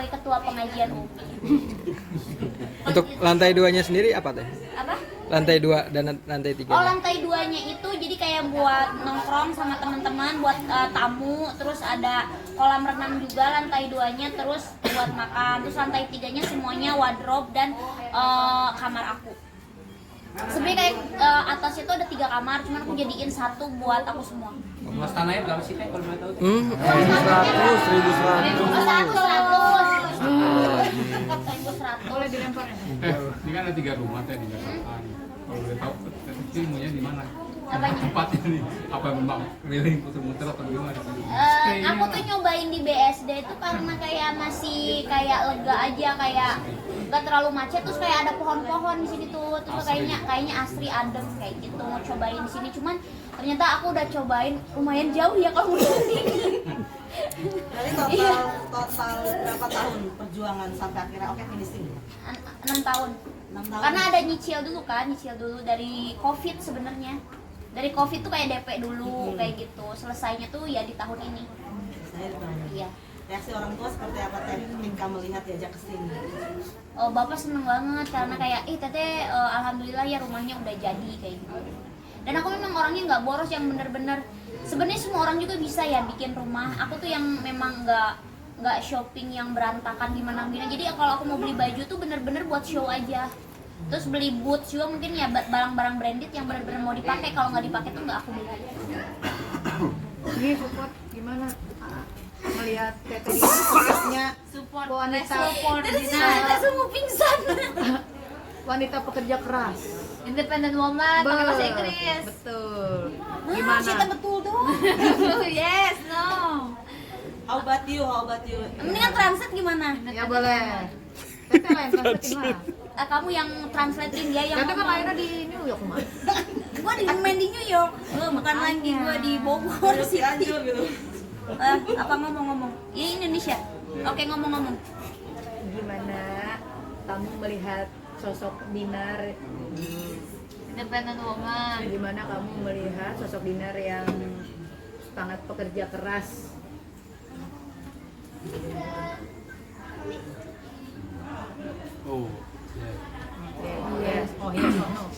sebagai ketua pengajian UMI. Untuk lantai 2-nya sendiri apa teh? Apa? Lantai 2 dan lantai 3. Oh, lantai 2-nya itu jadi kayak buat nongkrong sama teman-teman, buat tamu, terus ada kolam renang juga lantai 2-nya, terus buat makan. Terus lantai 3-nya semuanya wardrobe dan kamar aku. Sebenarnya kayak atas itu ada 3 kamar, cuman aku jadiin 1 buat aku semua. Luas tanahnya berapa sih teh kalau boleh tahu? 1.100. Boleh dilempar. Ini kan ada 3 rumah teh di Jakarta. Kalau boleh tahu ilmunya di mana? Apanya? Tempatnya nih, apa memang keliling muter-muter atau gimana? Aku tuh nyobain di BSD itu karena kayak masih kayak lega aja, kayak gak terlalu macet, terus kayak ada pohon-pohon di sini tuh, terus kayaknya asri adem kayak gitu. Mau cobain di sini, cuman ternyata aku udah cobain lumayan jauh ya kalau menurut. Jadi total berapa tahun perjuangan sampai akhirnya oke finishing? 6 tahun. 6 tahun. Karena ada nyicil dulu dari COVID sebenarnya. Dari COVID tuh kayak DP dulu kayak gitu. Selesainya tuh ya di tahun ini. Saya di tahun ini. Iya. Reaksi orang tua seperti apa teh ketika melihat diajak ke sini? Oh, bapak seneng banget karena kayak teteh alhamdulillah ya rumahnya udah jadi kayak gitu. Dan aku memang orangnya nggak boros yang bener-bener. Sebenarnya semua orang juga bisa ya bikin rumah. Aku tuh yang memang nggak shopping yang berantakan gimana. Jadi kalau aku mau beli baju tuh bener-bener buat show aja. Terus beli boots juga mungkin ya barang-barang branded yang bener-bener mau dipakai. Kalau nggak dipakai tuh nggak aku beli. Ini support gimana? Melihat Teteh di suksesnya Support wanita kita semua pingsan. wanita pekerja keras. Independent woman pakai bahasa Inggris. Betul. Gimana? Gimana? Kita betul dong. Yes, no. How about you? Mendingan translate gimana? Ya boleh. Teteh lain translating lah. Kamu yang translatein dia yang Teteh kan ngomong. lahirnya di New York mah. Gua di main di New York. Bukan lagi gua di Bogor sih. Cianjur gitu. Apa ngomong-ngomong? Ini Indonesia. Oke, ngomong-ngomong. Gimana kamu melihat sosok Dinar? Independent woman. Gimana kamu melihat sosok Dinar yang sangat pekerja keras? Oh, Yes. Oh yes or no?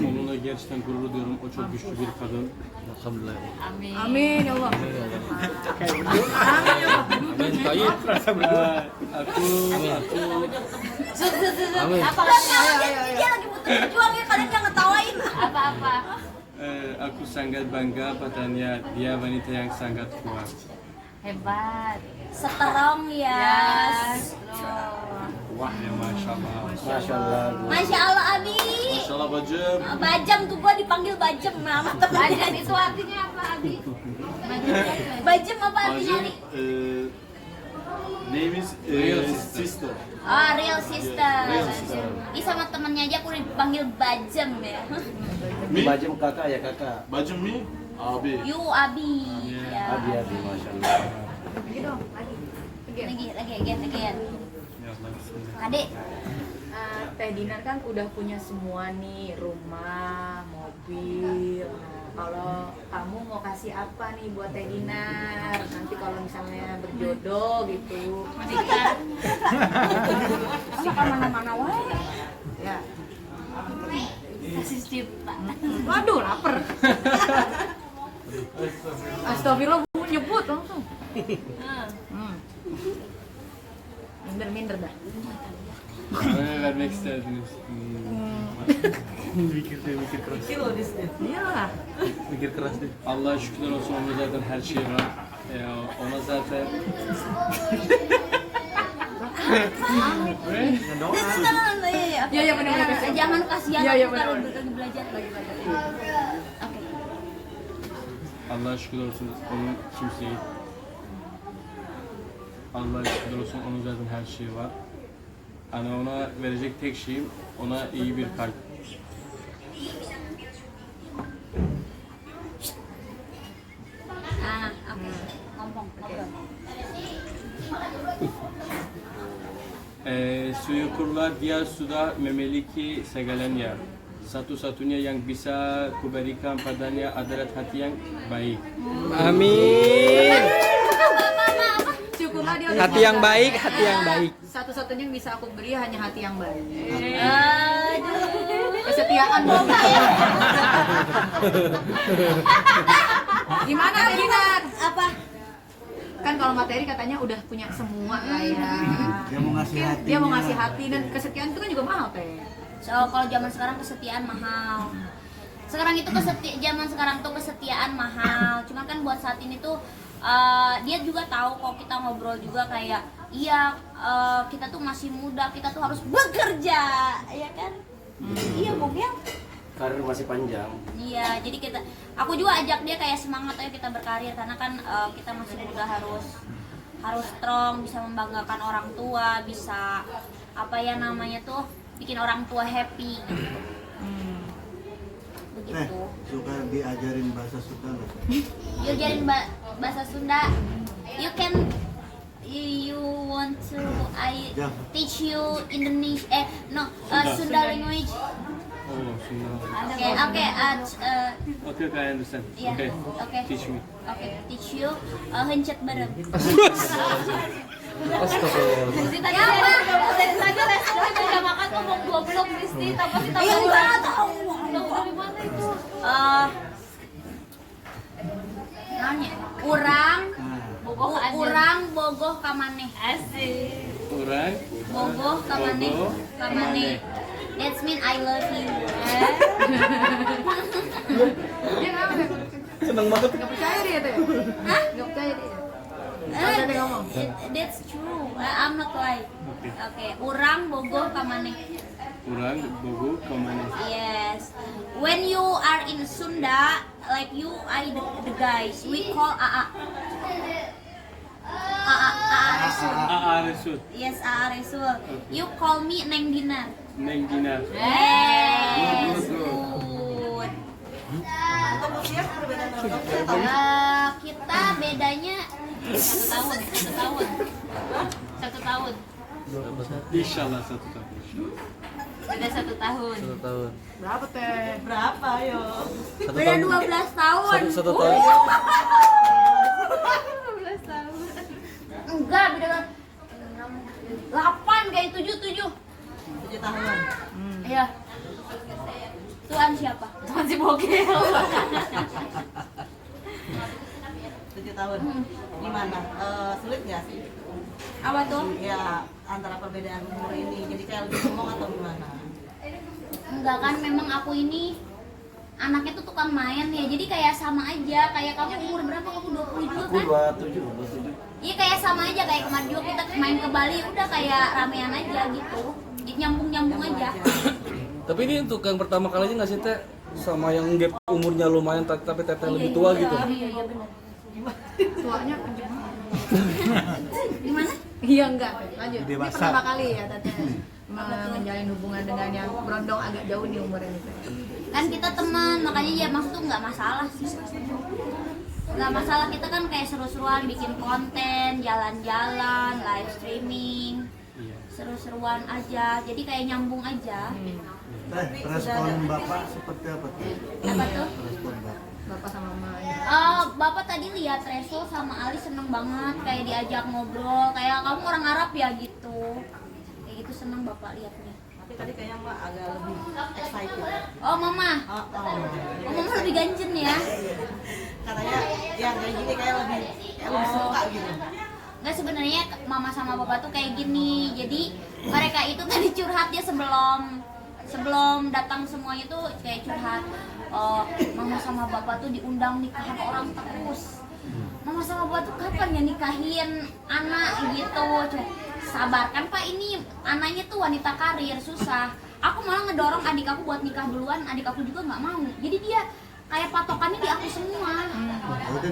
onunla gerçekten gurur duyuyorum. O çok güçlü bir kadın. Alhamdulillah. Amin. Amin ya Allah. Amin. Tayyip. Aku Apa dia lagi butuh berjuang ya, kalian jangan ngetawain. Apa-apa. aku sangat bangga padanya dia wanita yang sangat kuat. Hebat. Strong ya. Wah ya masyaallah. Masya Allah Abi. Maşallah bacım. Bajam tuh gua dipanggil Bajam nama temannya. Bajam itu artinya apa Abi? Bajam apa artinya Bacım Abi? name is sister. Ah, real sister. Real sister. Ih, sama temennya aja aku dipanggil Bajam ya. Bajim kakak ya kakak. Bacım mi? Abi. You Abi. Ya. Abi masyaallah. Lagi dong, lagi. Lagi again. Ya Allah bismillah. Adek. Teh Dinar kan udah punya semua nih, rumah, mobil. Kalau kamu mau kasih apa nih buat Teh Dinar? Nanti kalau misalnya berjodoh gitu. Makan mana-mana wae. Ya. Kasih cipta. Waduh, lapar. Astagfirullah, Bu, nyebut langsung. Minder dah. Ne vermek isterdiniz? Mikir keras. Kilo di sini. Iyalah. Mikir keras değil. Allah'a şükürler olsun onda zaten her şey var. Ona zaten Iya, benar. Jangan kasihan Iya, aku benar. kalau lagi belajar. Oke. Allah'a şükürler olsun onun kimseyi. Allah'a şükürler olsun onun zaten her şeyi var. Hani ona verecek tek şeyim ona iyi bir kalp. Oke. Ngomong. Syukurlah dia sudah memiliki segalanya. Satu-satunya yang bisa kuberikan padanya adalah hati yang baik. Amin. Syukurlah dia Hati yang baik, hati yang baik. Satu-satunya yang bisa aku beri hanya hati yang baik. Aduh. Kesetiaan dong. Gimana Teh Dinar? Apa? Kan kalau materi katanya udah punya semua lah ya. Dia mau ngasih hati. Dia mau ngasih hati dan kesetiaan itu kan juga mahal Teh. So kalau zaman sekarang kesetiaan mahal. Sekarang itu zaman sekarang tuh kesetiaan mahal. Cuman kan buat saat ini tuh dia juga tahu kok kita ngobrol juga kayak iya kita tuh masih muda, kita tuh harus bekerja, ya kan? Iya Bogel. Karir masih panjang. Iya, jadi aku juga ajak dia kayak semangat ayo kita berkarir karena kan kita masih muda harus strong, bisa membanggakan orang tua, bisa apa ya namanya tuh bikin orang tua happy gitu. Begitu. Suka diajarin bahasa Sunda nggak? You ajarin bahasa Sunda. You want to I teach you Indonesia Sunda language. Oh, Sunda. Okay. Okay, I understand. Yeah. Okay. Teach me. Okay, teach you hencet bareng. Astagfirullah. Ya apa? Dari tadi restoran udah makan ngomong goblok Kristi, tapi kita enggak tahu. Dari mana itu? Nanya. Urang bogoh ka maneh. Asik. Urang. Bogoh ka maneh. That's mean I love you. Dia kenapa Teh? Seneng banget. Gak percaya dia Teh. Hah? Gak percaya dia. Tadi ngomong. That's true. I'm not lie. Okay. Urang bogoh ka maneh. Urang bogo kemana? Yes. When you are in Sunda, like you, the guys, we call AA. AA Resul. Resut. Yes, AA Resul. You call me Neng Dinar. Neng Dinar. Yes, good. Untuk usia perbedaan berapa tahun? Kita bedanya 1 tahun. 1 tahun. Insyaallah 1 tahun. Beda 1 tahun. 1 tahun. Berapa Teh? Berapa yo? Beda 12 tahun. 1 tahun. 12 tahun. Enggak, beda 8 kayak 7. 7 tahun. Iya. Tuan siapa? Tuan si Bogel. 7 tahun. Gimana? Sulit nggak sih? Apa tuh? Ya antara perbedaan umur ini. Jadi kayak lebih ngomong atau gimana? Enggak kan, memang aku ini anaknya tuh tukang main ya. Jadi kayak sama aja. Kayak kamu umur berapa? Kamu 20 juga Aku kan? 27. Iya kayak sama aja kayak kemarin juga kita main ke Bali udah kayak ramean aja gitu. Jadi nyambung aja. Tapi ini untuk yang pertama kalinya nggak sih Teh sama yang gap umurnya lumayan tapi Teteh lebih tua gitu? Iya benar. Tuanya kenceng banget. Gimana? Iya enggak, lanjut. Ini Dewasa. pertama kali ya Teteh menjalin hubungan dengan yang berondong agak jauh nih umurnya nih Teh. Kan kita teman, makanya ya maksud tuh nggak masalah sih. Nggak masalah, kita kan kayak seru-seruan bikin konten, jalan-jalan, live streaming, seru-seruan aja. Jadi kayak nyambung aja. Respon Bapak seperti apa tuh? Apa tuh? Respon Bapak. Bapak sama Mama. Bapak tadi lihat Resul sama Ali seneng banget kayak diajak ngobrol, kayak kamu orang Arab ya gitu. Kayak gitu seneng Bapak lihatnya. Tapi tadi kayaknya Mbak agak lebih excited. Oh Mama, Oh. Mama lebih ganjen ya. Katanya yang kayak gini kayak lebih suka gitu. Nggak, sebenarnya Mama sama Bapak tuh kayak gini. Jadi mereka itu tadi curhatnya sebelum datang semuanya tuh kayak curhat. Mama sama Bapak tuh diundang nikahan orang terus. Mama sama Bapak tuh kapan ya nikahin anak gitu. Sabar kan Pak, ini anaknya tuh wanita karir, susah. Aku malah ngedorong adik aku buat nikah duluan, adik aku juga nggak mau. Jadi dia kayak patokannya di aku semua.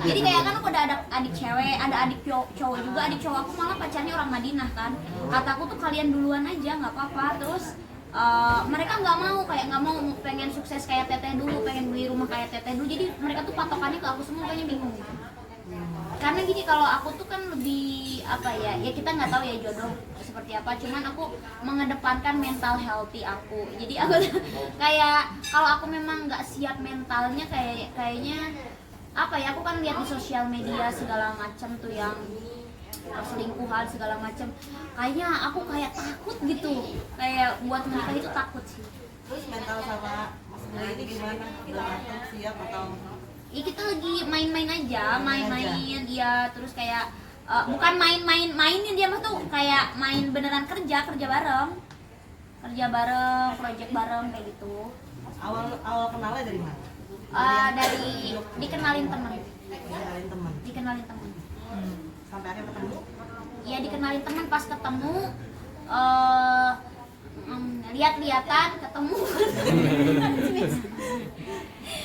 Jadi kayak kan aku ada adik cewek, ada adik cowok juga. Adik cowok aku malah pacarnya orang Madinah kan. Kataku tuh kalian duluan aja nggak apa-apa. Terus mereka nggak mau, kayak nggak mau, pengen sukses kayak Teteh dulu, pengen beli rumah kayak Teteh dulu. Jadi mereka tuh patokannya ke aku semua, kayaknya bingung gitu. Karena gini, kalau aku tuh kan lebih apa ya kita nggak tahu ya jodoh seperti apa, cuman aku mengedepankan mental healthy aku. Jadi aku kayak kalau aku memang nggak siap mentalnya, kayaknya apa ya, aku kan lihat di sosial media segala macam tuh yang perselingkuhan segala macam. Kayaknya aku kayak takut gitu, kayak buat menikah itu takut sih. Terus mental sama Mas Boy ini gimana? Udah matang, siap atau? Ya kita lagi main-main aja, main-main ya, terus kayak bukan mainin dia mah tuh kayak main beneran kerja bareng, project bareng kayak gitu. Awal kenalnya dari mana? Dari dikenalin teman, Dikenalin teman. Sampai akhirnya ketemu. ya dikenalin teman, pas ketemu lihat-lihatan ketemu.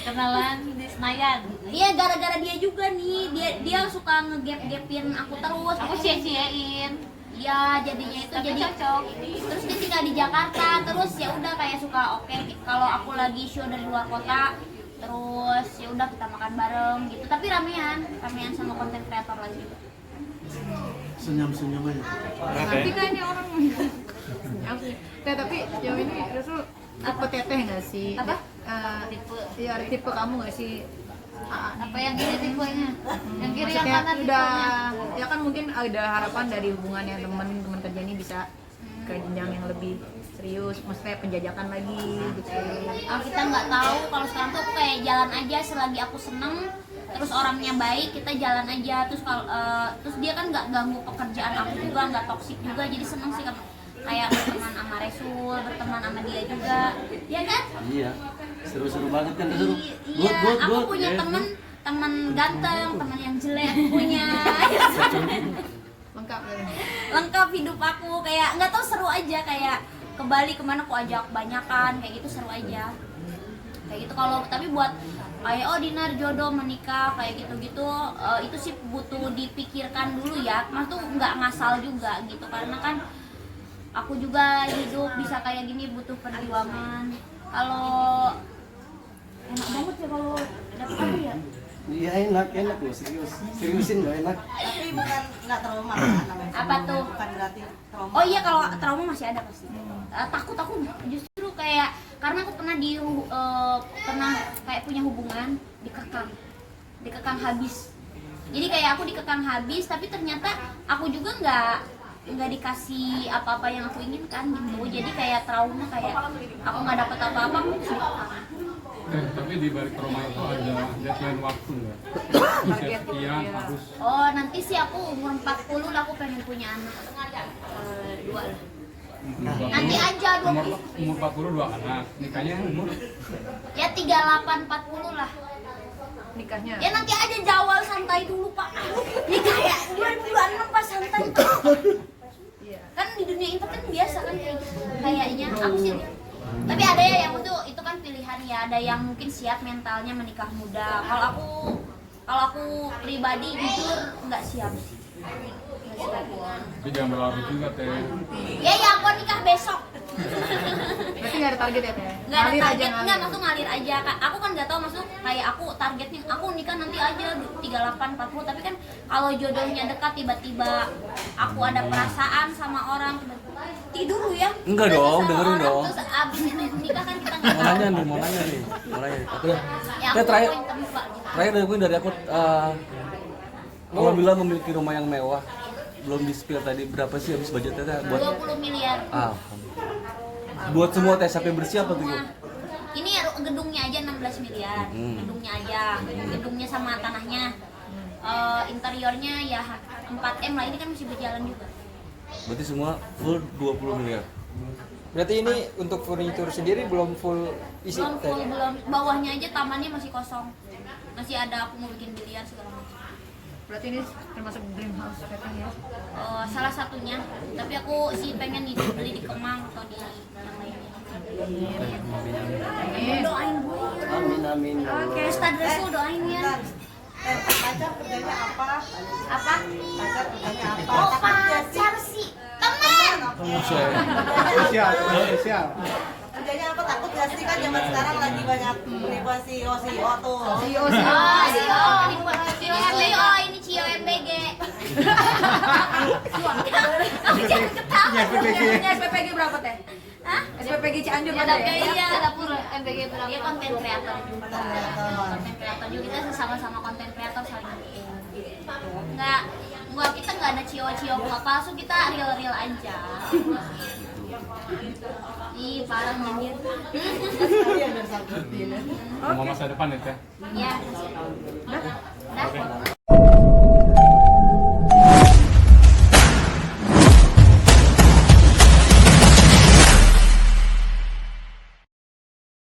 Kenalan di Senayan. Iya, gara-gara dia juga nih, dia suka ngegap-gapin aku terus, Aku sia-siain. ya jadinya itu Tapi jadi cocok. terus dia tinggal di Jakarta, terus ya udah kayak suka oke kalau aku lagi show dari luar kota, terus ya udah kita makan bareng gitu, tapi ramean sama konten kreator lagi juga. Senyum-senyum aja. Tapi kan ini orang tapi jauh ini Rasul tipe teteh nggak sih? Apa? Iya tipe kamu nggak sih? Apa yang ini tipenya? Yang kiri yang Maksudnya kanan udah tipenya? ya kan mungkin ada harapan dari hubungan yang teman kerja ini bisa ke jenjang yang lebih serius, maksudnya penjajakan lagi gitu. Kita nggak tahu, kalau sekarang tuh aku kayak jalan aja selagi aku seneng, terus orangnya baik kita jalan aja, terus kalau terus dia kan nggak ganggu pekerjaan aku juga, nggak toksik juga, jadi seneng sih kayak berteman sama Resul, berteman sama dia juga, ya kan? Iya. Seru-seru banget kan, seru. Iya, aku punya teman ganteng, teman yang jelek aku punya. Lengkap ya. Lengkap hidup aku, kayak nggak tahu seru aja, kayak ke Bali kemana aku ajak banyakan, kayak gitu seru aja. Kayak gitu. Kalau tapi buat kayak Dinar jodoh menikah kayak gitu-gitu, itu sih butuh dipikirkan dulu ya, mas tuh nggak ngasal juga gitu, karena kan aku juga hidup bisa kayak gini butuh perjuangan. Kalau enak banget ya kalau dapet aku ya. Iya enak loh, seriusin loh enak. Tapi bukan nggak trauma kan namanya? Apa tuh? Bukan berarti trauma. Oh iya, kalau trauma masih ada pasti. Takut aku justru kayak karena aku pernah pernah kayak punya hubungan dikekang habis. Jadi kayak aku dikekang habis, tapi ternyata aku juga nggak dikasih apa-apa yang aku inginkan gitu. Jadi kayak trauma, kayak aku nggak dapet apa-apa, aku dikekang. Tapi di balik trauma itu ada deadline waktu nggak? Usia sekian harus. Oh, nanti sih aku umur 40 lah, aku pengen punya anak. 2 lah. Nanti aja Umur 40 2 anak. Nikahnya umur ya 38 40 lah. Nikahnya. Ya nanti aja jawal santai dulu Pak. Ini kayak 2026 pas santai. Kan di dunia internet kan biasa kan kayak gitu. Kayaknya aku sih. Tapi ada ya yang itu kan pilihan ya. Ada yang mungkin siap mentalnya menikah muda. Kalau aku pribadi jujur nggak siap sih. tapi jangan berlarut juga teh. Ya aku nikah besok. Berarti nggak ada target ya teh? Nggak ada Ngalir target, ngalir. nggak maksud ngalir aja. Aku kan nggak tahu maksud kayak aku targetnya aku nikah nanti aja 38 40, tapi kan kalau jodohnya dekat tiba-tiba aku ada perasaan sama orang, tidur dulu ya. Enggak Udah dong, sama dengerin orang, dong. Terus abis itu nikah kan kita nggak Mau tahu. nanya nih. Aku ya. Ya aku Terakhir poin terbuka gitu. dari aku alhamdulillah memiliki rumah yang mewah. Belum di-spill tadi berapa sih habis budgetnya teh buat 20 miliar. buat semua teh sampai bersih apa tuh? Nah, ini gedungnya aja 16 miliar. Gedungnya aja, gedungnya sama tanahnya. Interiornya ya 4M lah, ini kan masih berjalan juga. Berarti semua full 20 miliar. Berarti ini untuk furnitur sendiri belum full isi Belum teh? full, belum. Bawahnya aja tamannya masih kosong. Masih ada aku mau bikin biliar segala macam. Berarti ini termasuk dream house teteh ya? Salah satunya. Tapi aku sih pengen beli di Kemang atau di yang lainnya. Doain gue. Amin. Oke, Ustadz Resul doain ya. Pacar kerjanya apa? Apa? Pacar kerjanya apa? Oh, pacar sih. Teman. Siap. Kerjanya apa? Takut gak sih kan zaman sekarang lagi banyak penipuan CEO tuh. CEO ini Cio MBG. Aku jangan ketawa. Punya SPPG berapa teh? Hah? SPPG Cianjur Ya, berapa ya? iya, dapur MBG berapa? Dia konten kreator juga. Konten kreator juga, kita sama-sama konten kreator saling Enggak, kita nggak ada cio-cio muka palsu, kita real-real aja. Ih, parah nyindir. Kalian dan sahabat ini. Mau masa depan ya teh. Ya. Dah. Oke.